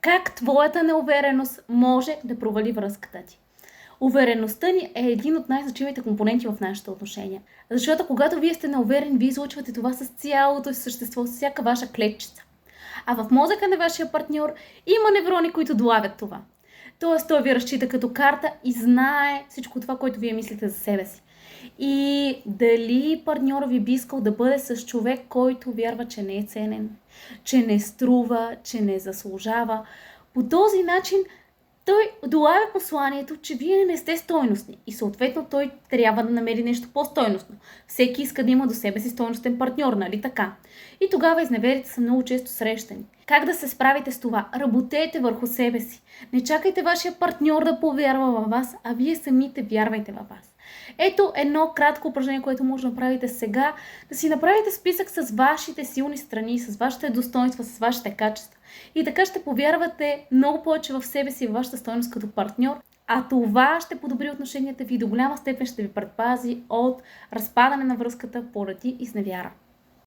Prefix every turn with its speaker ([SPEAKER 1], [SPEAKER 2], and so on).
[SPEAKER 1] Как твоята неувереност може да провали връзката ти? Увереността ни е един от най-значимите компоненти в нашите отношения. Защото когато вие сте неуверен, вие излъчвате това с цялото си същество, с всяка ваша клетчица. А в мозъка на вашия партньор има неврони, които долавят това. Тоест той ви разчита като карта и знае всичко това, което вие мислите за себе си. И дали партньора ви би искал да бъде с човек, който вярва, че не е ценен, че не струва, че не заслужава. По този начин той долавя посланието, че вие не сте стойностни и съответно той трябва да намери нещо по-стойностно. Всеки иска да има до себе си стойностен партньор, нали така? И тогава изневерите са много често срещани. Как да се справите с това? Работете върху себе си. Не чакайте вашия партньор да повярва във вас, а вие самите вярвайте във вас. Ето едно кратко упражнение, което може да направите сега, да си направите списък с вашите силни страни, с вашите достоинства, с вашите качества. И така ще повярвате много повече в себе си и в вашата стойност като партньор, а това ще подобри отношенията ви и до голяма степен ще ви предпази от разпадане на връзката поради изневяра.